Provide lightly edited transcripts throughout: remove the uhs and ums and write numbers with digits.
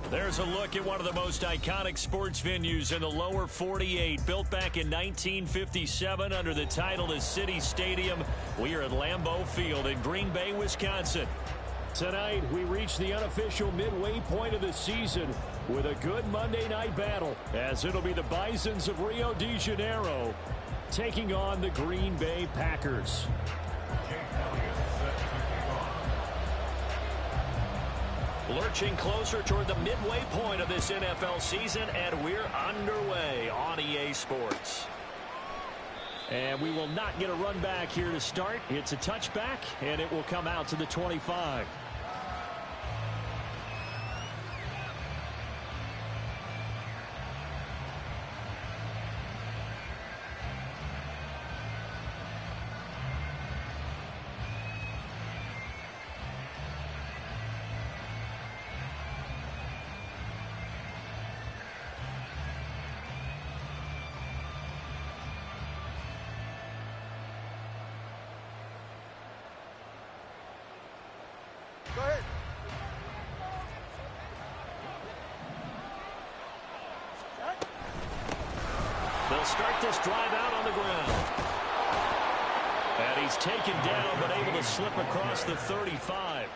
There's a look at one of the most iconic sports venues in the lower 48, built back in 1957 under the title of City Stadium. We are at Lambeau Field in Green Bay, Wisconsin. Tonight, we reach the unofficial midway point of the season with a good Monday night battle, as it'll be the Bisons of Rio de Janeiro taking on the Green Bay Packers. Lurching closer toward the midway point of this NFL season, and we're underway on EA Sports. And we will not get a run back here to start. It's a touchback, and it will come out to the 25. Go ahead. They'll start this drive out on the ground. And he's taken down, but able to slip across the 35.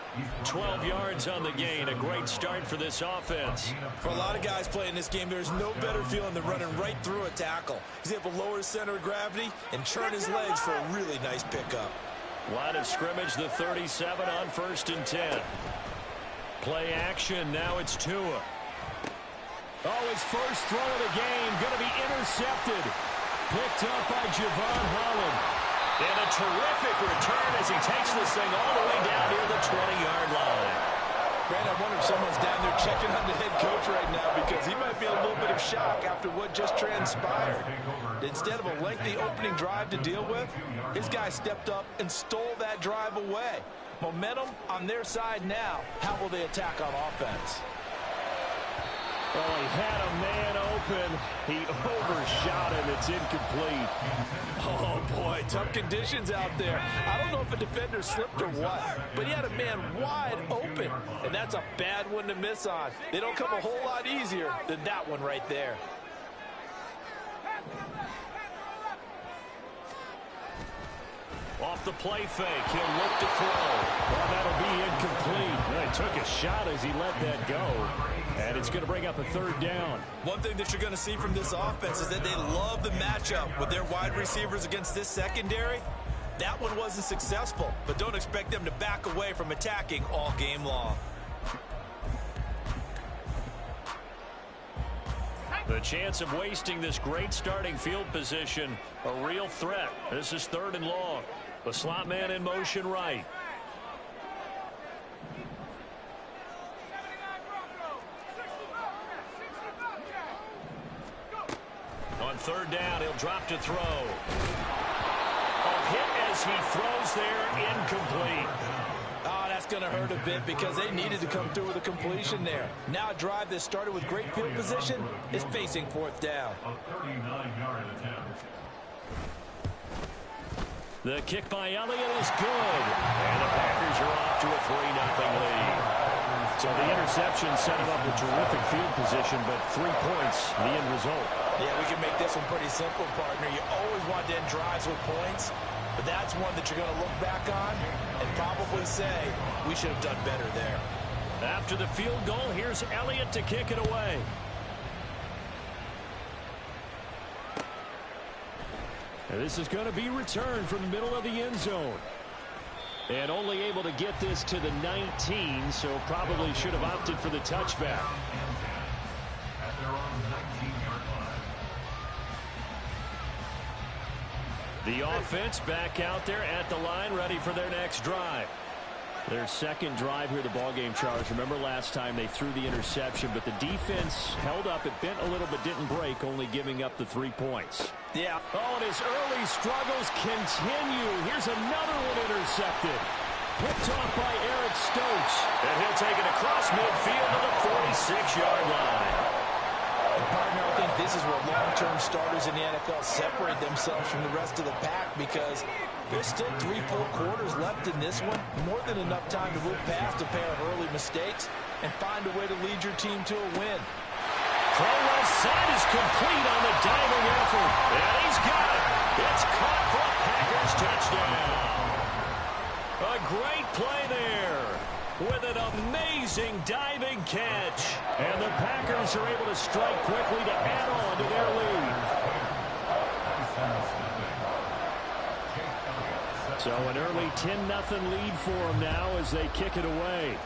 12 yards on the gain. A great start for this offense. For a lot of guys playing this game, there's no better feeling than running right through a tackle. He's able to lower his center of gravity and turn his legs for a really nice pickup. Line of scrimmage, the 37 on 1st and 10. Play action, now it's Tua. Oh, his first throw of the game, going to be intercepted. Picked up by Javon Holland. And a terrific return as he takes this thing all the way down near the 20-yard line. Grant, I wonder if someone's down there checking on the head coach right now, because he might be in a little bit of shock after what just transpired. Instead of a lengthy opening drive to deal with, his guy stepped up and stole that drive away. Momentum on their side now. How will they attack on offense? Well, he had a man open. He overshot him. It's incomplete. Oh, boy, tough conditions out there. I don't know if a defender slipped or what, but he had a man wide open, and that's a bad one to miss on. They don't come a whole lot easier than that one right there. Off the play fake, he'll look to throw. Well, that'll be incomplete. Well, he took a shot as he let that go. And it's going to bring up a 3rd down. One thing that you're going to see from this offense is that they love the matchup with their wide receivers against this secondary. That one wasn't successful, but don't expect them to back away from attacking all game long. The chance of wasting this great starting field position, a real threat. This is 3rd and long. The slot man in motion right. On 3rd down, he'll drop to throw. A hit as he throws there, incomplete. Oh, that's going to hurt a bit because they needed to come through with a completion there. Now a drive that started with great field position is facing 4th down. A 39-yard attempt. The kick by Elliott is good. And the Packers are off to a 3-0 lead. So the interception set him up with terrific field position, but 3 points, the end result. Yeah, we can make this one pretty simple, partner. You always want to end drives with points, but that's one that you're going to look back on and probably say, we should have done better there. After the field goal, here's Elliott to kick it away. And this is going to be returned from the middle of the end zone. And only able to get this to the 19, so probably should have opted for the touchback. At their own 19-yard line. The offense back out there at the line, ready for their next drive. Their 2nd drive here, the ballgame, Charles. Remember last time they threw the interception, but the defense held up. It bent a little but didn't break, only giving up the 3 points. Yeah. Oh, and his early struggles continue. Here's another one intercepted. Picked off by Eric Stokes. And he'll take it across midfield to the 46-yard line. And partner, I think this is where long-term starters in the NFL separate themselves from the rest of the pack, because there's still 3 full quarters left in this one. More than enough time to move past a pair of early mistakes. and find a way to lead your team to a win. Throw left side is complete on the diving effort. And he's got it. It's caught for a Packers touchdown. A great play there with an amazing diving catch. And the Packers are able to strike quickly to add on to their lead. So an early 10-0 lead for them now as they kick it away.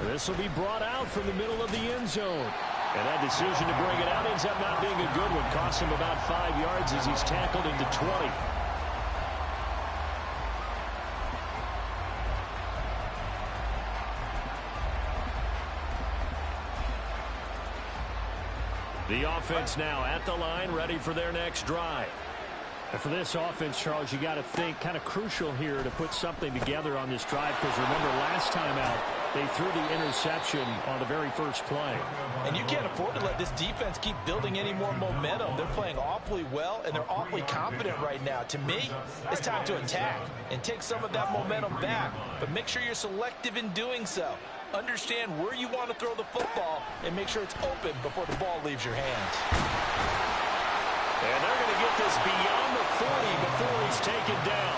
This will be brought out from the middle of the end zone. And that decision to bring it out ends up not being a good one. Costs him about 5 yards as he's tackled into 20. The offense now at the line, ready for their next drive. And for this offense, Charles, you got to think kind of crucial here to put something together on this drive, because remember last time out they threw the interception on the very first play. And you can't afford to let this defense keep building any more momentum. They're playing awfully well, and they're awfully confident right now. To me, it's time to attack and take some of that momentum back. But make sure you're selective in doing so. Understand where you want to throw the football and make sure it's open before the ball leaves your hands. And they're going to get this beyond the 40 before he's taken down.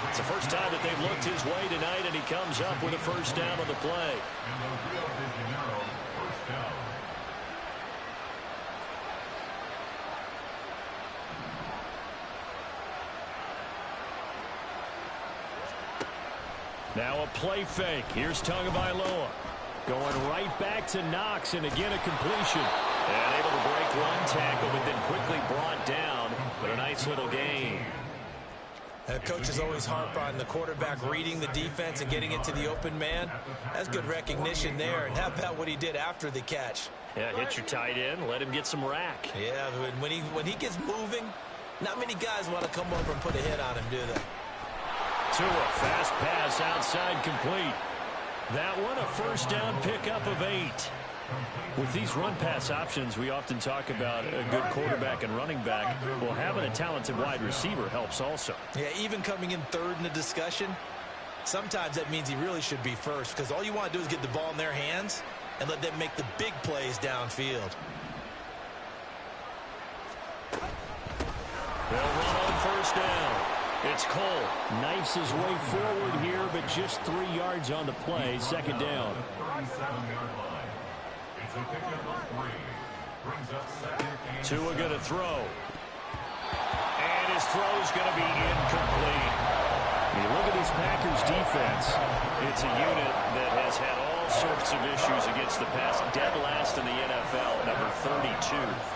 It's the first time that they've looked his way tonight, and he comes up with a first down on the play. Now a play fake. Here's Tagovailoa. Going right back to Knox, and again a completion. And able to break one tackle, but then quickly brought down. But a nice little gain. Coaches always harp on the quarterback reading the defense and getting it to the open man. That's good recognition there. And how about what he did after the catch? Yeah, hit your tight end, let him get some rack. Yeah, when he gets moving, not many guys want to come over and put a hit on him, do they? Tua, fast pass outside, complete. That one a first down pickup of 8. With these run-pass options, we often talk about a good quarterback and running back. Well, having a talented wide receiver helps also. Yeah, even coming in third in the discussion, sometimes that means he really should be first, because all you want to do is get the ball in their hands and let them make the big plays downfield. They'll run on first down. It's Cole. Knifes his way forward here, but just 3 yards on the play. Second down. Tua going to throw. And his throw's going to be incomplete. You look at this Packers defense. It's a unit that has had all sorts of issues against the pass. Dead last in the NFL, number 32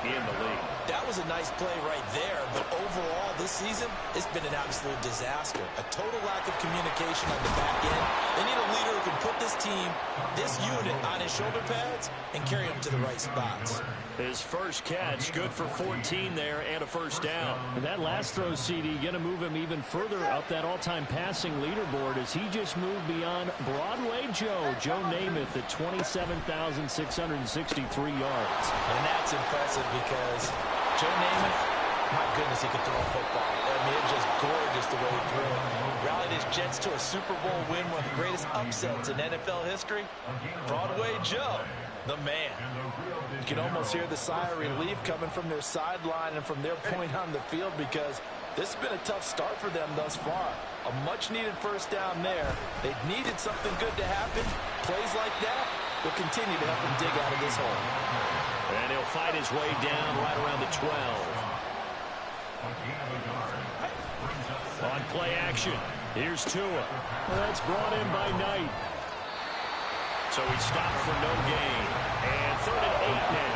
in the league. That was a nice play right there, but overall this season, it's been an absolute disaster. A total lack of communication on the back end. They need a leader who can put this team, this unit, on his shoulder pads and carry them to the right spots. His first catch, good for 14 there and a first down. And that last throw, CD, going to move him even further up that all-time passing leaderboard as he just moved beyond Broadway Joe Namath at 27,663 yards. And that's impressive because Joe Namath, my goodness, he could throw a football. I mean, it was just gorgeous the way he threw it. Rallied his Jets to a Super Bowl win, one of the greatest upsets in NFL history. Broadway Joe, the man. You can almost hear the sigh of relief coming from their sideline and from their point on the field, because this has been a tough start for them thus far. A much-needed first down there. They needed something good to happen. Plays like that will continue to help them dig out of this hole. And he'll fight his way down right around the 12. On play action, here's Tua. That's brought in by Knight. So he stopped for no gain. And 3rd and 8 now.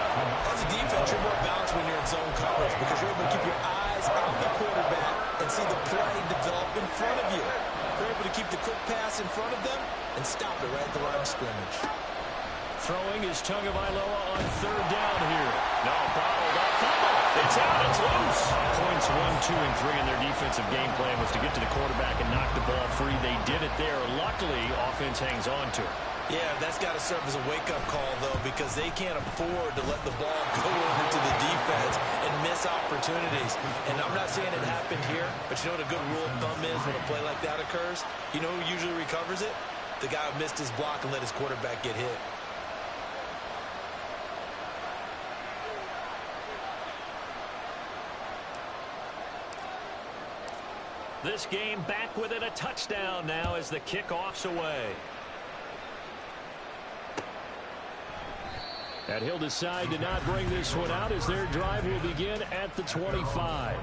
As a defense, you're more balanced when you're in zone coverage because you're able to keep your eyes on the quarterback and see the play develop in front of you. You're able to keep the quick pass in front of them and stop it right at the line of scrimmage. Throwing is Tagovailoa on 3rd down here. No, bottled up. It's out. It's loose. Points 1, 2, and 3 in their defensive game plan was to get to the quarterback and knock the ball free. They did it there. Luckily, offense hangs on to it. Yeah, that's got to serve as a wake-up call, though, because they can't afford to let the ball go over to the defense and miss opportunities. And I'm not saying it happened here, but you know what a good rule of thumb is when a play like that occurs? You know who usually recovers it? The guy who missed his block and let his quarterback get hit. This game back within a touchdown now as the kickoff's away. And he'll decide to not bring this one out as their drive will begin at the 25.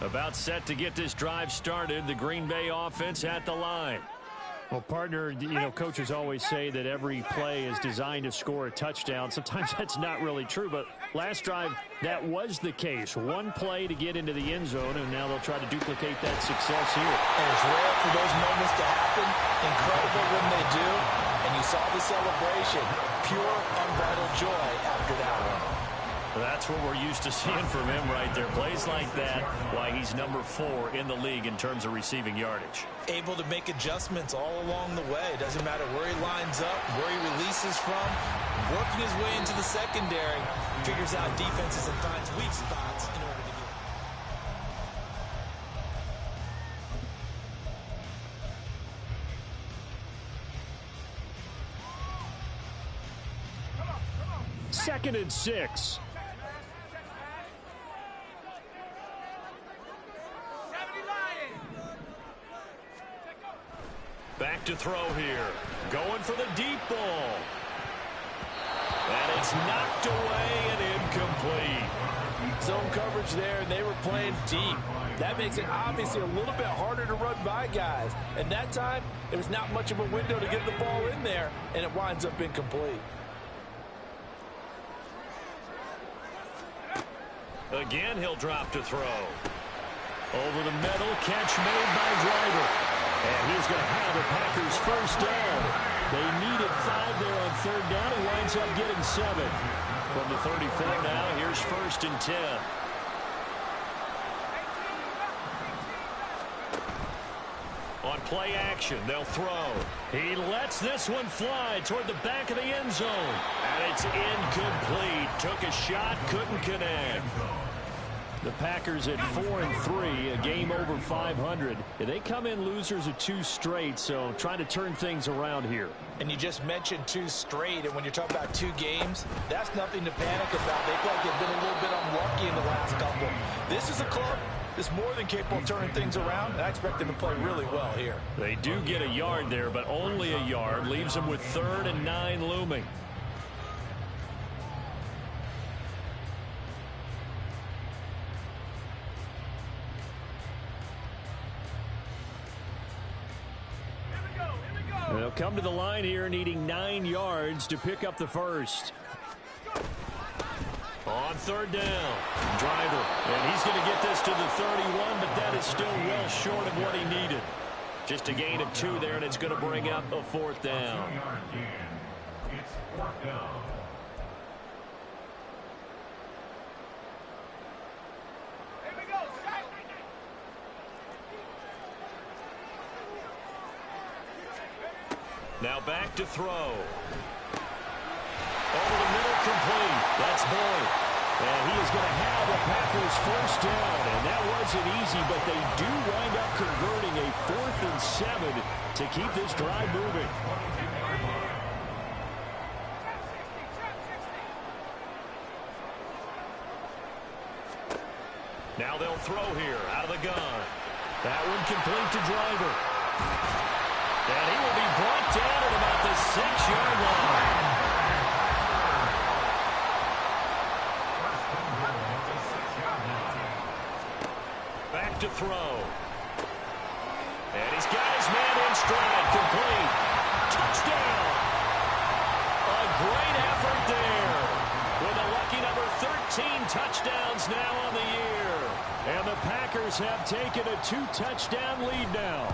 About set to get this drive started. The Green Bay offense at the line. Well, partner, you know, coaches always say that every play is designed to score a touchdown. Sometimes that's not really true, but last drive, that was the case. One play to get into the end zone, and now they'll try to duplicate that success here. And it's rare for those moments to happen. Incredible when they do. And you saw the celebration. Pure, unbridled joy after that one. That's what we're used to seeing from him right there. Plays like that, why he's number 4 in the league in terms of receiving yardage. Able to make adjustments all along the way. Doesn't matter where he lines up, where he releases from. Working his way into the secondary. Figures out defenses and finds weak spots in order to get. 2nd and 6. Back to throw here. Going for the deep ball. And it's knocked away and incomplete. Zone coverage there, and they were playing deep. That makes it obviously a little bit harder to run by guys. And that time, there was not much of a window to get the ball in there, and it winds up incomplete. Again, he'll drop to throw. Over the middle, catch made by Driver. And he's going to have the Packers first down. They needed 5 there on 3rd down. He winds up getting 7. From the 34 now, here's 1st and 10. On play action, they'll throw. He lets this one fly toward the back of the end zone. And it's incomplete. Took a shot, couldn't connect. The Packers at 4-3, a game over 500. They come in losers of 2 straight, so trying to turn things around here. And you just mentioned 2 straight, and when you're talking about 2 games, that's nothing to panic about. They feel like they've been a little bit unlucky in the last couple. This is a club that's more than capable of turning things around, and I expect them to play really well here. They do get a yard there, but only a yard. Leaves them with 3rd and 9 looming. They'll come to the line here needing 9 yards to pick up the first. On 3rd down, Driver. And he's going to get this to the 31, but that is still well short of what he needed. Just a gain of 2 there, and it's going to bring up a 4th down. It's 4th down. Now back to throw. Over the middle, complete. That's Boyd. And he is going to have the Packers first down. And that wasn't easy, but they do wind up converting a 4th and 7 to keep this drive moving. Now they'll throw here out of the gun. That one complete to Driver. And he will be brought down at about the 6-yard line. Back to throw. And he's got his man in stride. Complete. Touchdown. A great effort there. With a lucky number touchdowns now on the year. And the Packers have taken a 2-touchdown lead now.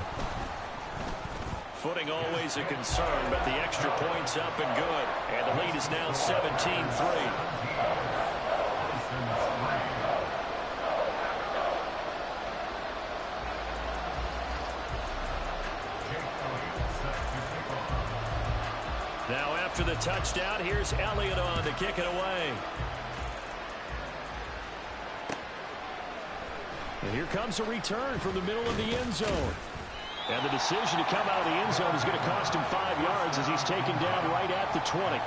Footing always a concern, but the extra point's up and good. And the lead is now 17-3. Now after the touchdown, here's Elliott on to kick it away. And here comes a return from the middle of the end zone. And the decision to come out of the end zone is going to cost him 5 yards as he's taken down right at the 20.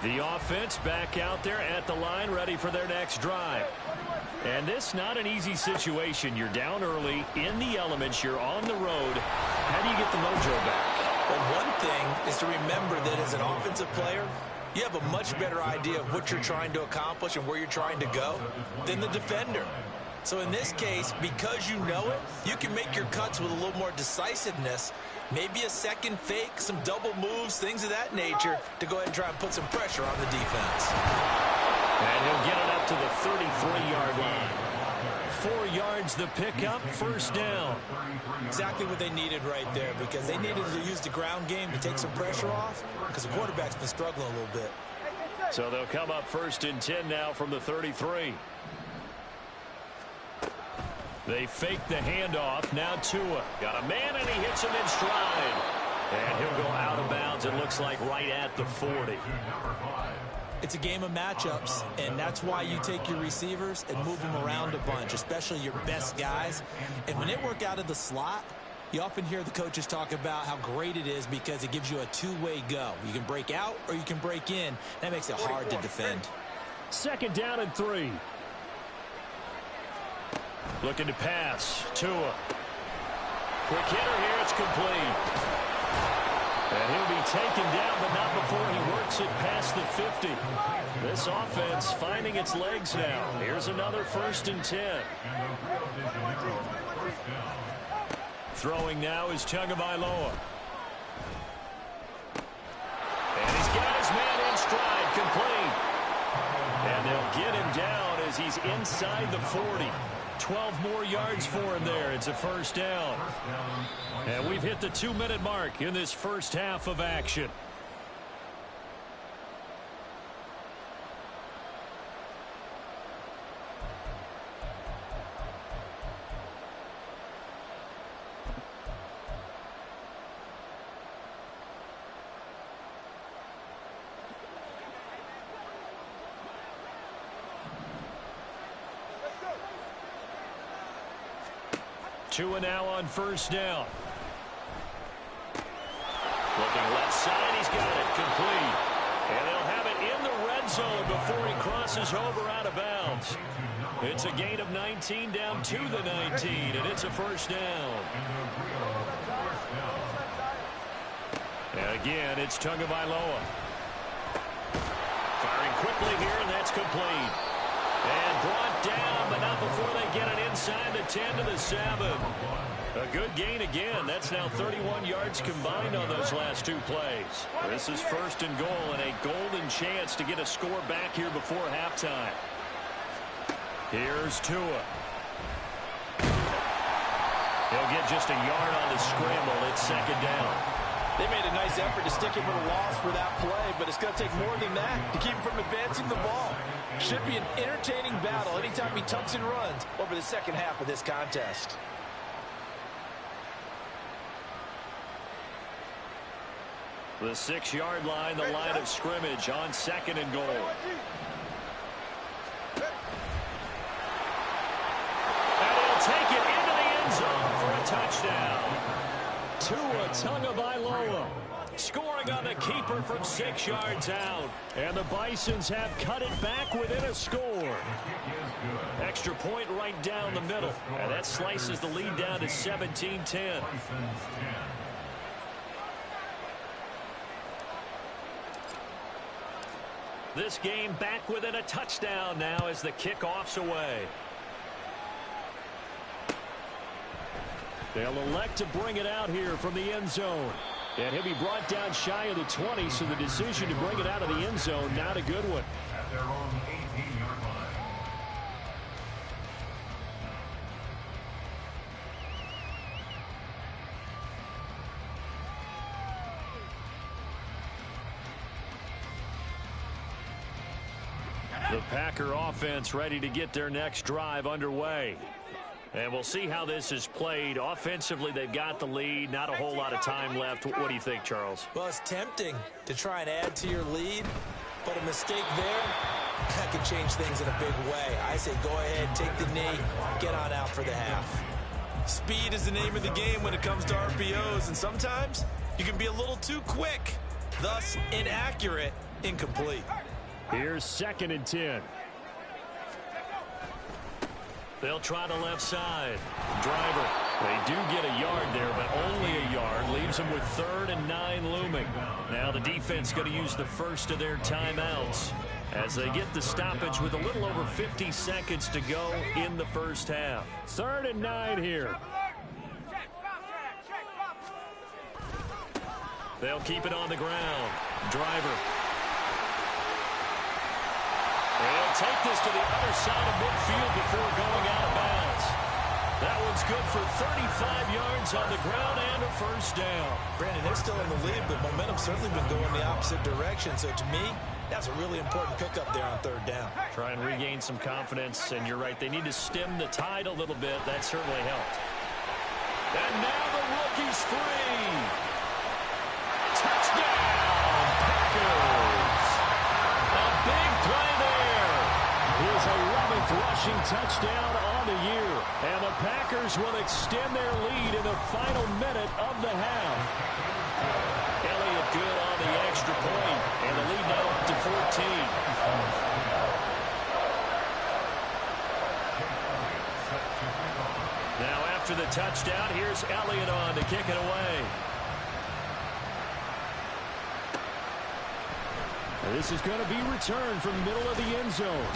The offense back out there at the line, ready for their next drive. And this not an easy situation. You're down early, in the elements, you're on the road. How do you get the mojo back? Well, one thing is to remember that as an offensive player, you have a much better idea of what you're trying to accomplish and where you're trying to go than the defender. So in this case, because you know it, you can make your cuts with a little more decisiveness. Maybe a second fake, some double moves, things of that nature to go ahead and try and put some pressure on the defense. And he'll get it up to the 33-yard line. 4 yards the pickup, first down. Exactly what they needed right there, because they needed to use the ground game to take some pressure off because the quarterback's been struggling a little bit. So they'll come up 1st and 10 now from the 33. They fake the handoff. Now Tua. Got a man, and he hits him in stride. And he'll go out of bounds, it looks like, right at the 40. It's a game of matchups, and that's why you take your receivers and move them around a bunch, especially your best guys. And when they work out of the slot, you often hear the coaches talk about how great it is because it gives you a two-way go. You can break out or you can break in. That makes it hard to defend. 2nd down and 3. Looking to pass. Tua. Quick hitter here. It's complete. And he'll be taken down, but not before he works it past the 50. This offense finding its legs now. Here's another 1st and 10. Throwing now is Tagovailoa. And he's got his man in stride, complete. And they'll get him down as he's inside the 40. 12 more yards for him there. It's a 1st down. And we've hit the 2-minute mark in this first half of action. Tua now on 1st down. Looking left side, he's got it complete. And they'll have it in the red zone before he crosses over out of bounds. It's a gain of 19 down to the 19, and it's a 1st down. And again, it's Tagovailoa. Firing quickly here, and that's complete. And brought down, but not before they get it inside the 10 to the 7. A good gain again. That's now 31 yards combined on those last 2 plays. This is 1st and goal, and a golden chance to get a score back here before halftime. Here's Tua. He'll get just a yard on the scramble. It's 2nd down. They made a nice effort to stick him with a loss for that play, but it's going to take more than that to keep him from advancing the ball. Should be an entertaining battle anytime he tucks and runs over the second half of this contest. The 6-yard line, the line of scrimmage on 2nd and goal. And he'll take it into the end zone for a touchdown. Tua Tagovailoa scoring on the keeper from 6 yards out. And the Bisons have cut it back within a score. Extra point right down the middle. And that slices the lead down to 17-10. This game back within a touchdown now as the kickoff's away. They'll elect to bring it out here from the end zone. And he'll be brought down shy of the 20, so the decision to bring it out of the end zone, not a good one. At their own 18-yard line. The Packer offense ready to get their next drive underway. And we'll see how this is played. Offensively, they've got the lead. Not a whole lot of time left. What do you think, Charles? Well, it's tempting to try and add to your lead, but a mistake there, that could change things in a big way. I say go ahead, take the knee, get on out for the half. Speed is the name of the game when it comes to RPOs, and sometimes you can be a little too quick, thus inaccurate, incomplete. Here's 2nd and 10. They'll try the left side. Driver. They do get a yard there, but only a yard. Leaves them with 3rd and 9 looming. Now the defense going to use the first of their timeouts as they get the stoppage with a little over 50 seconds to go in the first half. 3rd and 9 here. They'll keep it on the ground. Driver. They'll take this to the other side of midfield before going out of bounds. That one's good for 35 yards on the ground and a first down. Brandon, they're still in the lead, but momentum's certainly been going the opposite direction. So to me, that's a really important pickup there on 3rd down. Try and regain some confidence, and you're right. They need to stem the tide a little bit. That certainly helped. And now the rookie's free. Touchdown, Packers. A big play there. His 11th rushing touchdown on the year. And the Packers will extend their lead in the final minute of the half. Elliott good on the extra point, and the lead now up to 14. Now after the touchdown, here's Elliott on to kick it away. This is going to be returned from the middle of the end zone.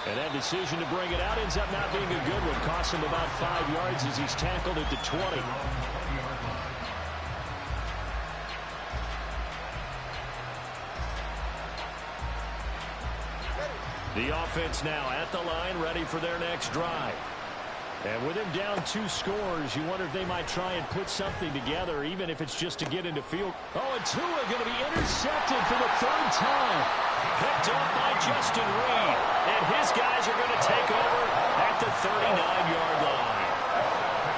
And that decision to bring it out ends up not being a good one. Costs him about 5 yards as he's tackled at the 20. The offense now at the line, ready for their next drive. And with him down 2 scores, you wonder if they might try and put something together, even if it's just to get into field. Oh, and Tua going to be intercepted for the 3rd time. Picked up by Justin Reed. And his guys are going to take over at the 39-yard line.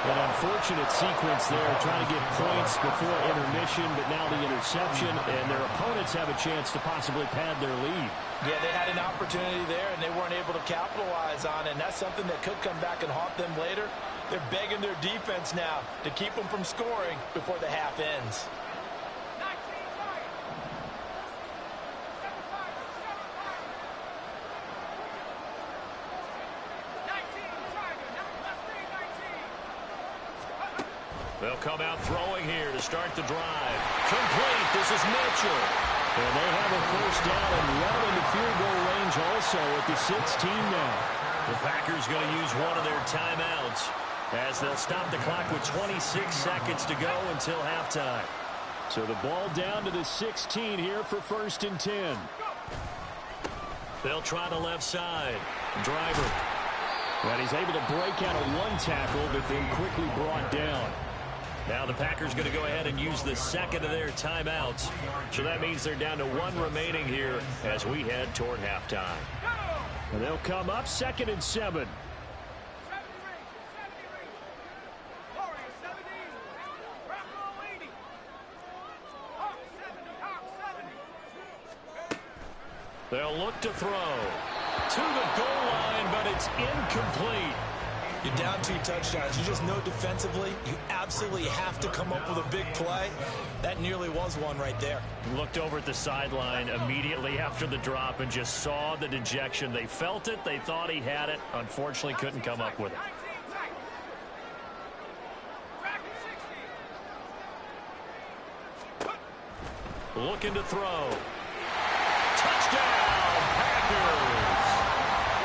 An unfortunate sequence there, trying to get points before intermission, but now the interception, and their opponents have a chance to possibly pad their lead. Yeah, they had an opportunity there, and they weren't able to capitalize on it, and that's something that could come back and haunt them later. They're begging their defense now to keep them from scoring before the half ends. They'll come out throwing here to start the drive. Complete. This is Mitchell. And they have a first down and well into field goal range also at the 16 now. The Packers going to use one of their timeouts as they'll stop the clock with 26 seconds to go until halftime. So the ball down to the 16 here for 1st and 10. They'll try the left side. Driver. And he's able to break out of 1 tackle, but then quickly brought down. Now the Packers going to go ahead and use the second of their timeouts. So that means they're down to 1 remaining here as we head toward halftime. And they'll come up 2nd and 7. They'll look to throw to the goal line, but it's incomplete. You're down 2 touchdowns. You just know defensively you absolutely have to come up with a big play. That nearly was one right there. Looked over at the sideline immediately after the drop and just saw the dejection. They felt it. They thought he had it. Unfortunately, couldn't come up with it. Looking to throw. Touchdown, Packers.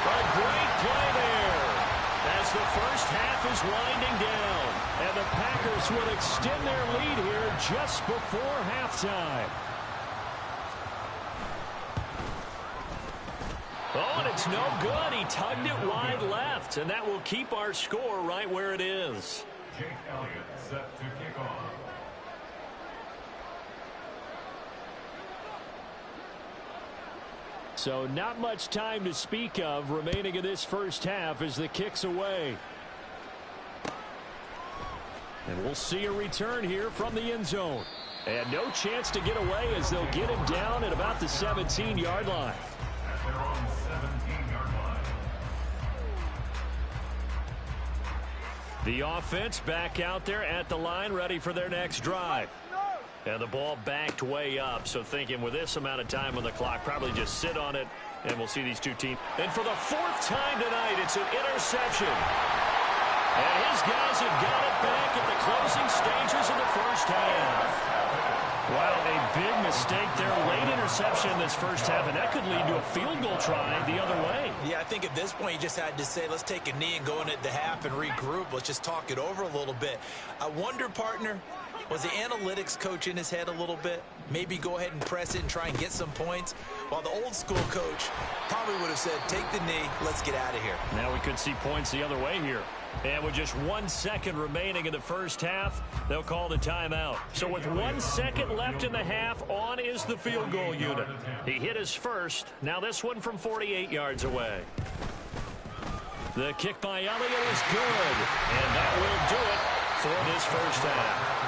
A great play there as the first half is winding down. And the Packers will extend their lead here just before halftime. Oh, and it's no good. He tugged it wide left, and that will keep our score right where it is. Jake Elliott set to kick off. So not much time to speak of remaining in this first half as the kick's away. And we'll see a return here from the end zone. And no chance to get away as they'll get him down at about the 17-yard line. At their own 17-yard line. The offense back out there at the line, ready for their next drive. And the ball backed way up, so thinking with this amount of time on the clock, probably just sit on it, and we'll see these two teams. And for the fourth time tonight, it's an interception. And his guys have got it back at the closing stages of the first half. Wow, a big mistake there. Late interception in this first half, and that could lead to a field goal try the other way. Yeah, I think at this point you just had to say, let's take a knee and go into the half and regroup. Let's just talk it over a little bit. I wonder, partner, was the analytics coach in his head a little bit? Maybe go ahead and press it and try and get some points? While the old school coach probably would have said, take the knee, let's get out of here. Now we could see points the other way here. And with just 1 second remaining in the first half, they'll call the timeout. So with 1 second left in the half, on is the field goal unit. He hit his first. Now this one from 48 yards away. The kick by Elliott is good. And that will do it for this first half.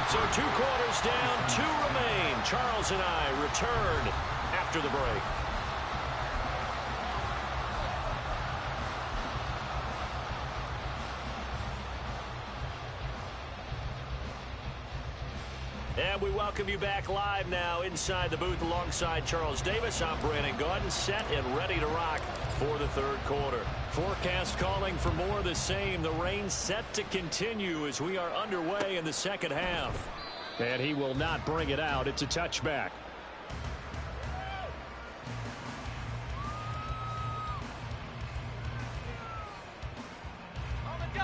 So 2 quarters down, 2 remain. Charles and I return after the break. And we welcome you back live now inside the booth alongside Charles Davis. I'm Brandon Gaudin, set and ready to rock for the third quarter. Forecast calling for more of the same. The rain set to continue as we are underway in the second half. And he will not bring it out. It's a touchback.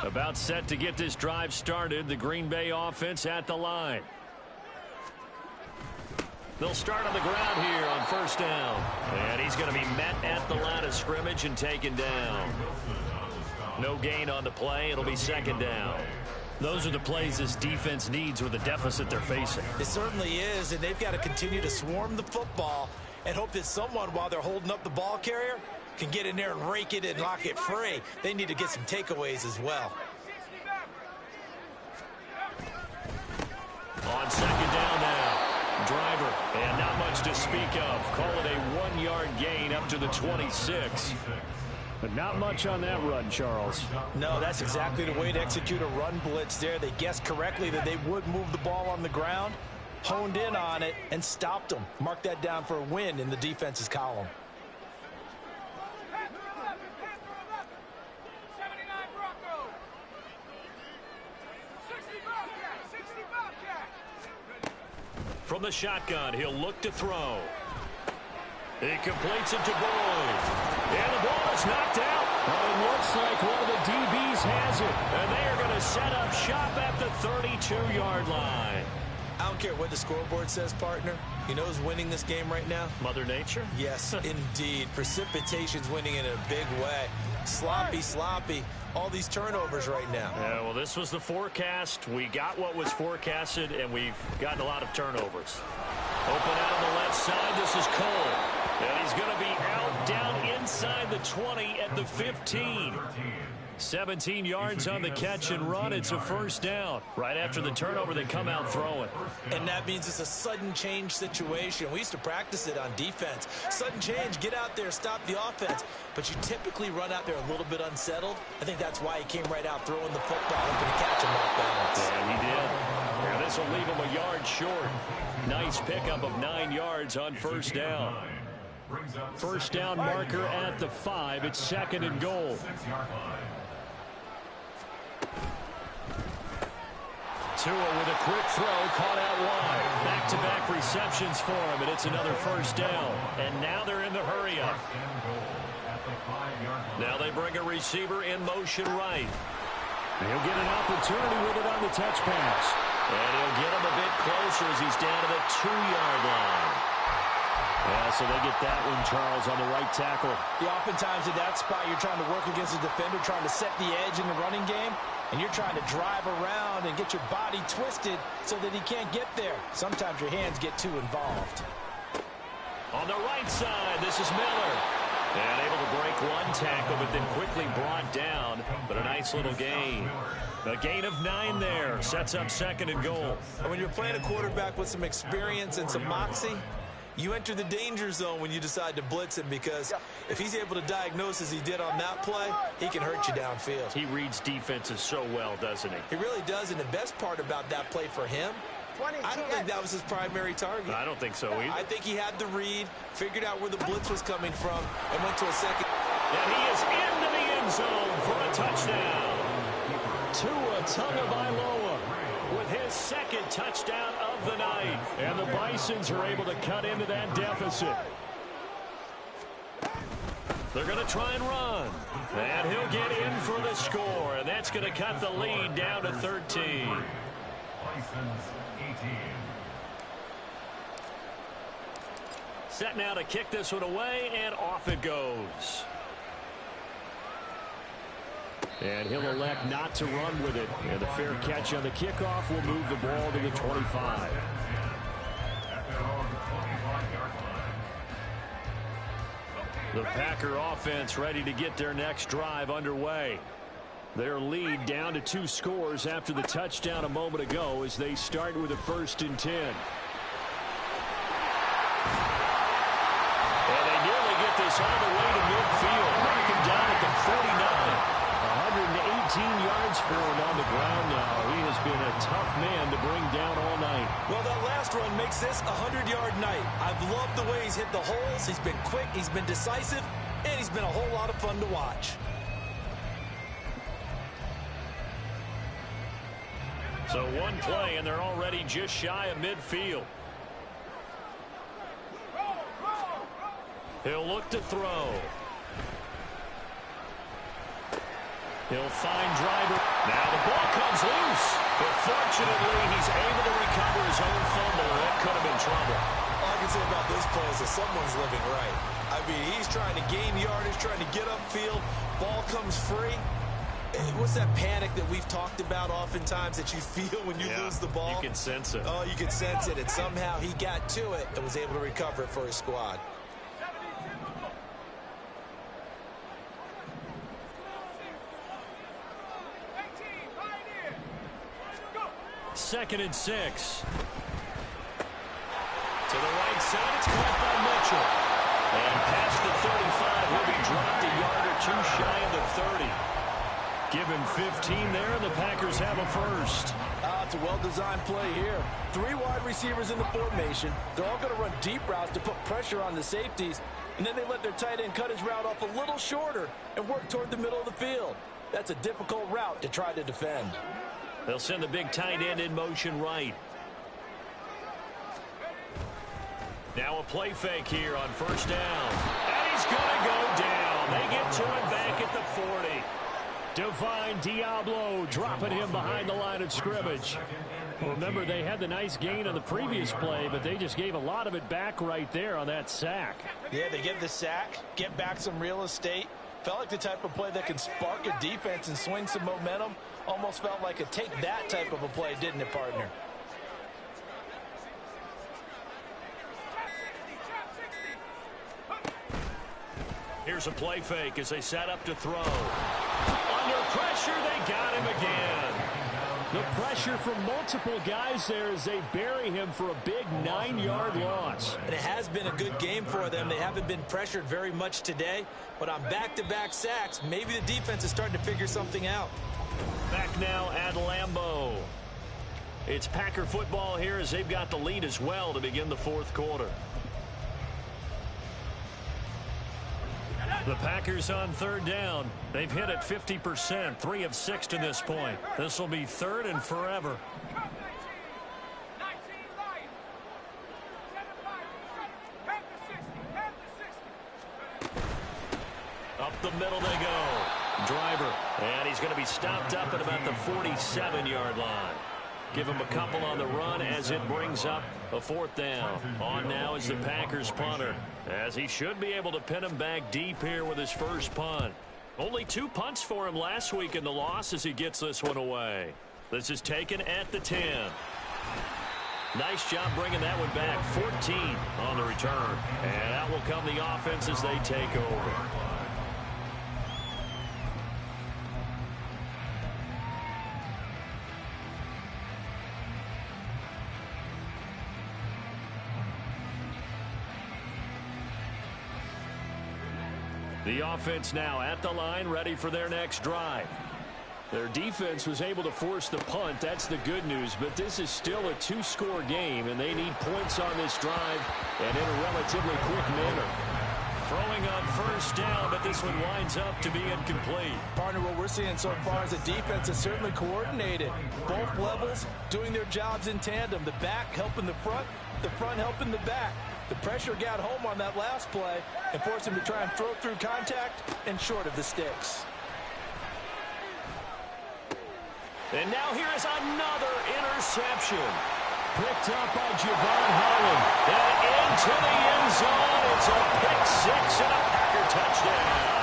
About set to get this drive started. The Green Bay offense at the line. They'll start on the ground here on first down. And he's going to be met at the line of scrimmage and taken down. No gain on the play. It'll be second down. Those are the plays this defense needs with the deficit they're facing. It certainly is, and they've got to continue to swarm the football and hope that someone, while they're holding up the ball carrier, can get in there and rake it and lock it free. They need to get some takeaways as well. On second down now. Driver, and not much to speak of. Call it a 1-yard gain up to the 26. But not much on that run, Charles. No, that's exactly the way to execute a run blitz there. They guessed correctly that they would move the ball on the ground, honed in on it, and stopped them. Mark that down for a win in the defense's column. From the shotgun, he'll look to throw. He completes it to Boyd. And the ball is knocked out. But it looks like one of the DBs has it. And they are going to set up shop at the 32-yard line. I don't care what the scoreboard says, partner. You know who's winning this game right now? Mother Nature? Yes, indeed. Precipitation's winning in a big way. Sloppy, sloppy. All these turnovers right now. Yeah, well, this was the forecast. We got what was forecasted, and we've gotten a lot of turnovers. Open out on the left side. This is Cole. And he's going to be out down inside the 20 at the 15. 17 yards on the catch and run. It's a first down. Right after the turnover, they come out throwing. And that means it's a sudden change situation. We used to practice it on defense. Sudden change, get out there, stop the offense. But you typically run out there a little bit unsettled. I think that's why he came right out throwing the football, hoping to catch him off balance. Yeah, he did. Yeah, this will leave him a yard short. Nice pickup of 9 yards on first down. First down marker at the 5. It's second and goal. Tua with a quick throw, caught out wide. Back-to-back receptions for him, and it's another first down. And now they're in the hurry-up. Now they bring a receiver in motion right. And he'll get an opportunity with it on the touch pass. And he'll get him a bit closer as he's down to the 2-yard line. Yeah, so they get that one, Charles, on the right tackle. Yeah, oftentimes in that spot, you're trying to work against a defender, trying to set the edge in the running game, and you're trying to drive around and get your body twisted so that he can't get there. Sometimes your hands get too involved. On the right side, this is Miller. And able to break one tackle, but then quickly brought down. But a nice little gain. A gain of 9 there. Sets up 2nd and goal. And when you're playing a quarterback with some experience and some moxie, you enter the danger zone when you decide to blitz him, because if he's able to diagnose as he did on that play, he can hurt you downfield. He reads defenses so well, doesn't he? He really does, and the best part about that play for him, I don't think that was his primary target. I don't think so either. I think he had the read, figured out where the blitz was coming from, and went to a second. And he is into the end zone for a touchdown. Tua Tagovailoa with his 2nd touchdown of the night. And the Bisons are able to cut into that deficit. They're going to try and run. And he'll get in for the score. And that's going to cut the lead down to 13. Bisons 18. Set now to kick this one away, and off it goes. And he'll elect not to run with it. And the fair catch on the kickoff will move the ball to the 25. The Packer offense ready to get their next drive underway. Their lead down to 2 scores after the touchdown a moment ago as they start with a 1st and 10. And they nearly get this all the way to midfield. Marking down at the 49. 118 yards for him on the ground now. He has been a tough man to bring down all night. Well, that last run makes this a 100-yard night. I've loved the way he's hit the holes. He's been quick, he's been decisive, and he's been a whole lot of fun to watch. So one play, and they're already just shy of midfield. He'll look to throw. He'll find driver. Now the ball comes loose. But fortunately, he's able to recover his own fumble. That could have been trouble. All I can say about this play is that someone's living right. I mean, he's trying to gain yardage, trying to get upfield. Ball comes free. What's that panic that we've talked about oftentimes that you feel when you lose the ball? You can sense it. Oh, you can sense it. And somehow he got to it and was able to recover it for his squad. Second and 6. To the right side, it's caught by Mitchell. And past the 35, he'll be dropped a yard or 2 shy of the 30. Give him 15 there, and the Packers have a 1st. It's a well-designed play here. 3 wide receivers in the formation. They're all going to run deep routes to put pressure on the safeties, and then they let their tight end cut his route off a little shorter and work toward the middle of the field. That's a difficult route to try to defend. They'll send the big tight end in motion right. Now a play fake here on 1st down. And he's going to go down. They get to him back at the 40. Divine Diablo dropping him behind the line of scrimmage. Well, remember, they had the nice gain on the previous play, but they just gave a lot of it back right there on that sack. Yeah, they get the sack, get back some real estate. Felt like the type of play that can spark a defense and swing some momentum. Almost felt like a take that type of a play, didn't it, partner? Here's a play fake as they set up to throw. Under pressure, they got him again. The pressure from multiple guys there as they bury him for a big 9-yard loss. And it has been a good game for them. They haven't been pressured very much today, but on back-to-back sacks, maybe the defense is starting to figure something out. Back now at Lambeau. It's Packer football here as they've got the lead as well to begin the 4th quarter. The Packers on 3rd down. They've hit it 50%, 3 of 6 to this point. This will be 3rd and forever. Up the middle they go. Driver, and he's going to be stopped up at about the 47-yard line. Give him a couple on the run as it brings up a 4th down. On now is the Packers punter, as he should be able to pin him back deep here with his first punt. Only 2 punts for him last week in the loss as he gets this one away. This is taken at the 10. Nice job bringing that one back. 14 on the return. And out will come the offense as they take over. The offense now at the line, ready for their next drive. Their defense was able to force the punt. That's the good news, but this is still a 2-score game, and they need points on this drive and in a relatively quick manner. Throwing on first down, but this one winds up to be incomplete. Partner, what we're seeing so far is the defense is certainly coordinated. Both levels doing their jobs in tandem. The back helping the front helping the back. The pressure got home on that last play and forced him to try and throw through contact and short of the sticks. And now here is another interception. Picked up by Javon Holland. And into the end zone. It's a pick 6 and a Packer touchdown.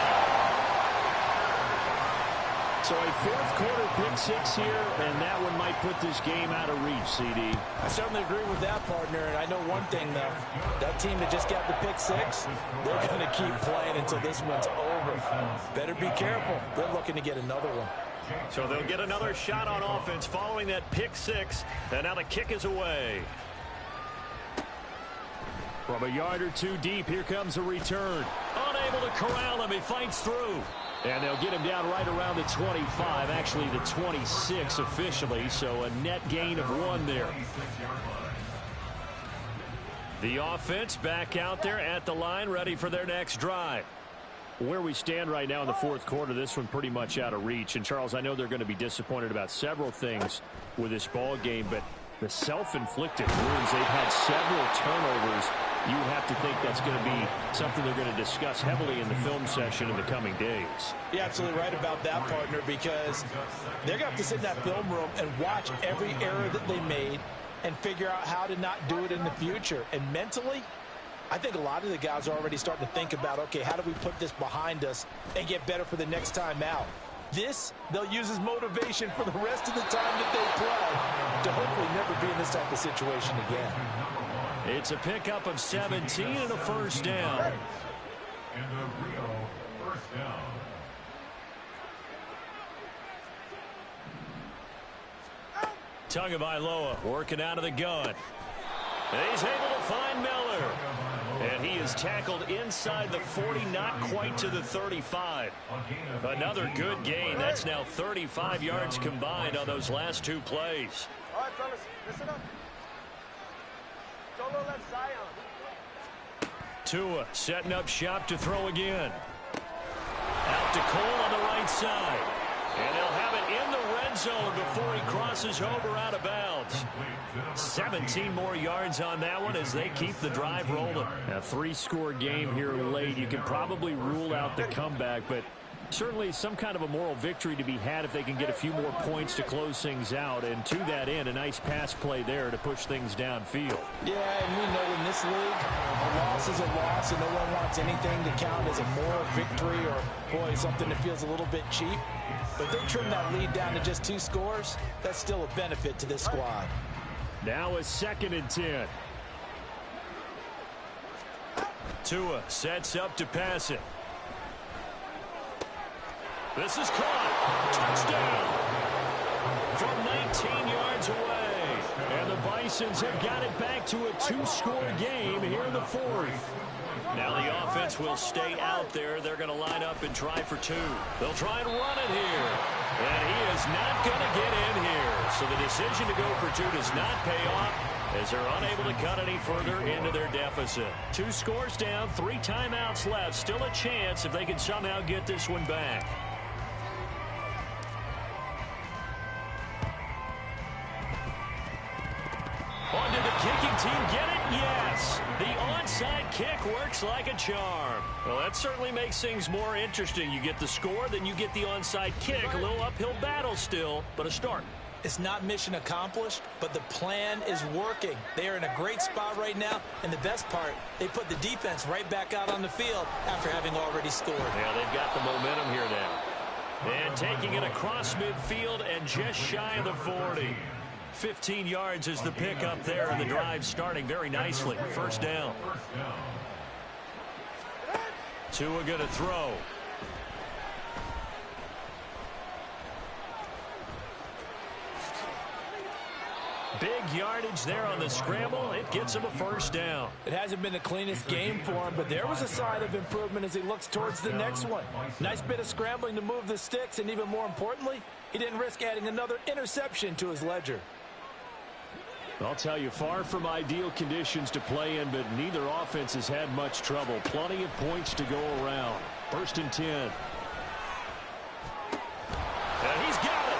So a 4th-quarter pick 6 here, and that one might put this game out of reach, CD. I certainly agree with that, partner. And I know one thing, though. That team that just got the pick 6, they're going to keep playing until this one's over. Better be careful. They're looking to get another one. So they'll get another shot on offense following that pick 6, and now the kick is away. From a yard or 2 deep, here comes a return. Unable to corral him, he fights through. And they'll get him down right around the 25, actually the 26 officially, so a net gain of 1 there. The offense back out there at the line, ready for their next drive. Where we stand right now in the 4th quarter, this one pretty much out of reach. And, Charles, I know they're going to be disappointed about several things with this ball game, but the self-inflicted wounds, they've had several turnovers. You have to think that's going to be something they're going to discuss heavily in the film session in the coming days. You're absolutely right about that, partner, because they're going to have to sit in that film room and watch every error that they made and figure out how to not do it in the future. And mentally, I think a lot of the guys are already starting to think about, okay, how do we put this behind us and get better for the next time out? This, they'll use as motivation for the rest of the time that they play to hopefully never be in this type of situation again. It's a pickup of 17 and a first down. And a real first down. Tagovailoa working out of the gun. And he's able to find Miller. And he is tackled inside the 40, not quite to the 35. Another good gain. That's now 35 yards combined on those last 2 plays. All right, fellas, listen up. Solo left side. Tua setting up shop to throw again. Out to Cole on the right side. And they'll have it in the red zone before he crosses over out of bounds. 17 more yards on that one as they keep the drive rolling. A 3-score game here late. You can probably rule out the comeback, but certainly some kind of a moral victory to be had if they can get a few more points to close things out. And to that end, a nice pass play there to push things downfield. Yeah, and we know in this league, a loss is a loss, and no one wants anything to count as a moral victory or, boy, something that feels a little bit cheap. But if they trim that lead down to just 2 scores, that's still a benefit to this squad. Now a 2nd and 10. Tua sets up to pass it. This is caught. Touchdown. From 19 yards away. And the Bisons have got it back to a 2-score game here in the 4th. Now the offense will stay out there. They're going to line up and try for 2. They'll try and run it here. And he is not going to get in here. So the decision to go for 2 does not pay off as they're unable to cut any further into their deficit. 2 scores down, 3 timeouts left. Still a chance if they can somehow get this one back. On to the kicking team get it? Yes. The onside kick works like a charm. Well, that certainly makes things more interesting. You get the score, then you get the onside kick. A little uphill battle still, but a start. It's not mission accomplished, but the plan is working. They are in a great spot right now, and the best part, they put the defense right back out on the field after having already scored. Yeah, they've got the momentum here now. And taking it across midfield and just shy of the 40. 15 yards is the pickup there, and the drive starting very nicely. First down. Tua going to throw. Big yardage there on the scramble. It gets him a first down. It hasn't been the cleanest game for him, but there was a sign of improvement as he looks towards the next one. Nice bit of scrambling to move the sticks, and even more importantly, he didn't risk adding another interception to his ledger. I'll tell you, far from ideal conditions to play in, but neither offense has had much trouble. Plenty of points to go around. First and 10. And he's got it.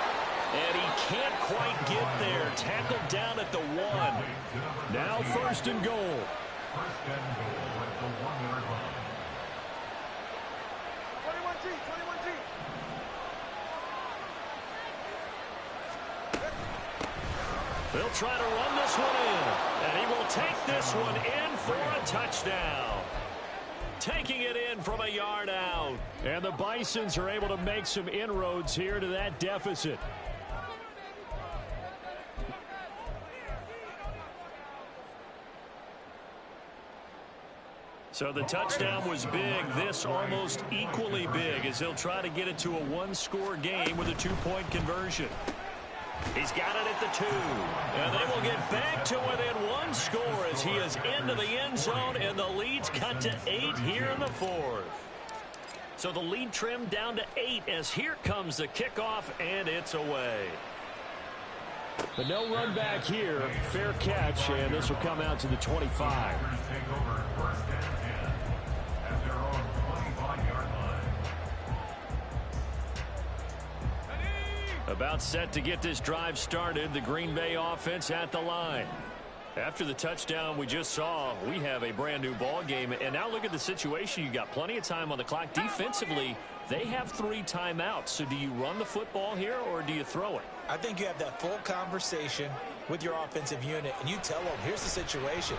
And he can't quite get there. Tackled down at the 1. Now first and goal. First and goal at the 1-yard line. 21G. They'll try to run this one in. And he will take this one in for a touchdown. Taking it in from a yard out. And the Bisons are able to make some inroads here to that deficit. So the touchdown was big. This almost equally big as he'll try to get it to a one-score game with a two-point conversion. He's got it at the 2. And they will get back to within one score as he is into the end zone, and the lead's cut to 8 here in the 4th. So the lead trimmed down to 8 as here comes the kickoff, and it's away. But no run back here. Fair catch, and this will come out to the 25. Take over first and 10 at their own 25-yard line. About set to get this drive started. The Green Bay offense at the line. After the touchdown we just saw, we have a brand new ball game. And now look at the situation. You got plenty of time on the clock. Defensively, they have 3 timeouts. So do you run the football here or do you throw it? I think you have that full conversation with your offensive unit, and you tell them, here's the situation.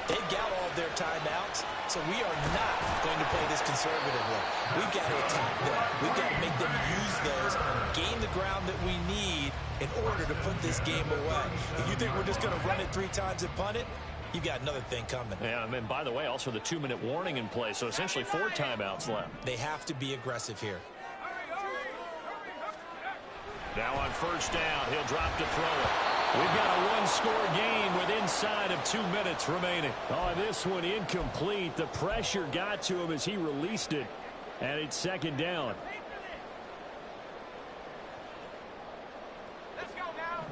They've got all of their timeouts, so we are not going to play this conservatively. We've got to attack them. We've got to make them use those, gain the ground that we need in order to put this game away. If you think we're just going to run it 3 times and punt it, you've got another thing coming. Yeah, and by the way, also the 2-minute warning in play, so essentially 4 timeouts left. They have to be aggressive here. Now on first down, he'll drop to throw it. We've got a one-score game with inside of 2 minutes remaining. Oh, this one incomplete. The pressure got to him as he released it, and it's second down. Let's go now.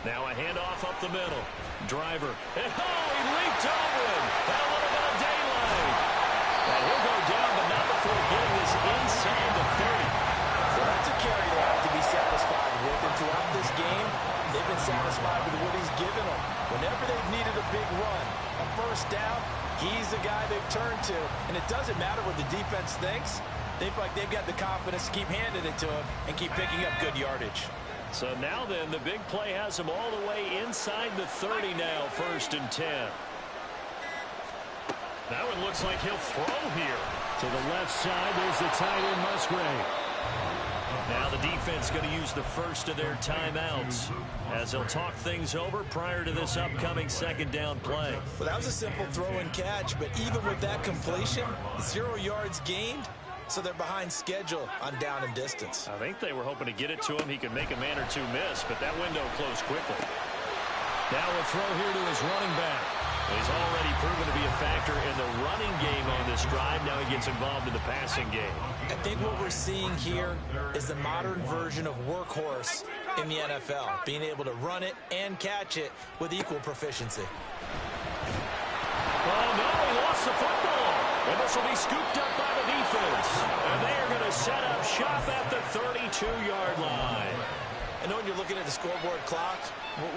Now a handoff up the middle. Driver. And he leaped over him. That would have been a daylight. And he'll go down, but not before getting this inside the 30. Well, that's a carry they have to be satisfied with. And throughout this game, they've been satisfied with what he's given them. Whenever they've needed a big run, a first down, he's the guy they've turned to. And it doesn't matter what the defense thinks. They feel like they've got the confidence to keep handing it to him and keep picking up good yardage. So now then, the big play has him all the way inside the 30 now, first and 10. Now it looks like he'll throw here. To the left side, there's the tight end, Musgrave. Now the defense going to use the first of their timeouts as they'll talk things over prior to this upcoming second down play. Well, that was a simple throw and catch, but even with that completion, 0 yards gained. So they're behind schedule on down and distance. I think they were hoping to get it to him. He could make a man or 2 miss, but that window closed quickly. Now a throw here to his running back. He's already proven to be a factor in the running game on this drive. Now he gets involved in the passing game. I think what we're seeing here is the modern version of workhorse in the NFL, being able to run it and catch it with equal proficiency. Oh, no, he lost the football. And this will be scooped up by the defense. And they are going to set up shop at the 32-yard line. I know when you're looking at the scoreboard clock,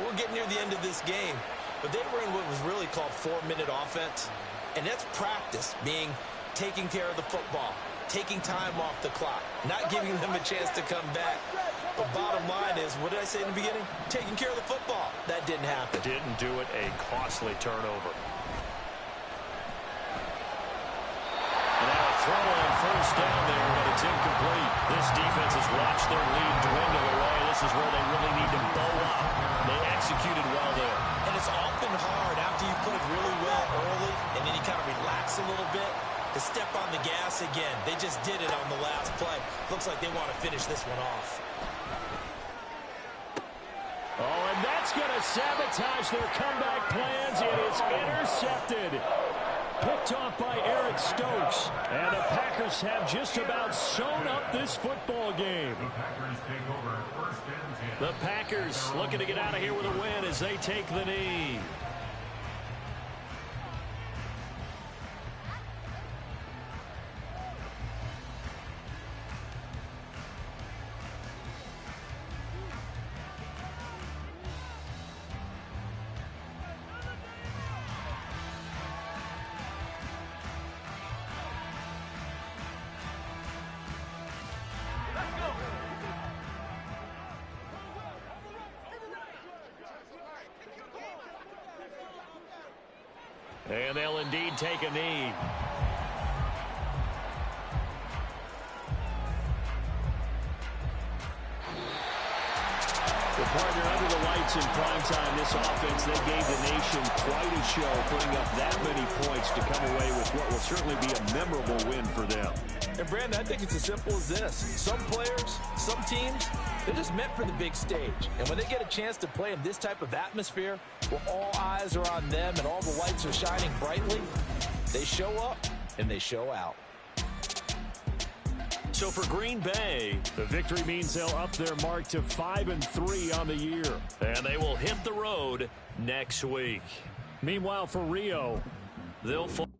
we're getting near the end of this game. But they were in what was really called 4-minute offense. And that's practice, being taking care of the football, taking time off the clock, not giving them a chance to come back. But bottom line is, what did I say in the beginning? Taking care of the football. That didn't happen. Didn't do it. A costly turnover. And now a throw on first down there, but it's incomplete. This defense has watched their lead dwindle away. This is where they really need to bow up. They executed well there. And it's often hard after you've played really well early and then you kind of relax a little bit to step on the gas again. They just did it on the last play. Looks like they want to finish this one off. Oh, and that's going to sabotage their comeback plans. It is intercepted. Picked off by Eric Stokes. And the Packers have just about sewn up this football game. The Packers take over first and 10. The Packers looking to get out of here with a win as they take the knee. And they'll indeed take a knee. The partner under the lights in primetime, this offense, they gave the nation quite a show, putting up that many points to come away with what will certainly be a memorable win for them. And Brandon, I think it's as simple as this. Some players, some teams, they're just meant for the big stage. And when they get a chance to play in this type of atmosphere, where all eyes are on them and all the lights are shining brightly, they show up and they show out. So for Green Bay, The victory means they'll up their mark to 5-3 on the year. and they will hit the road next week. Meanwhile, for Rio, They'll fall.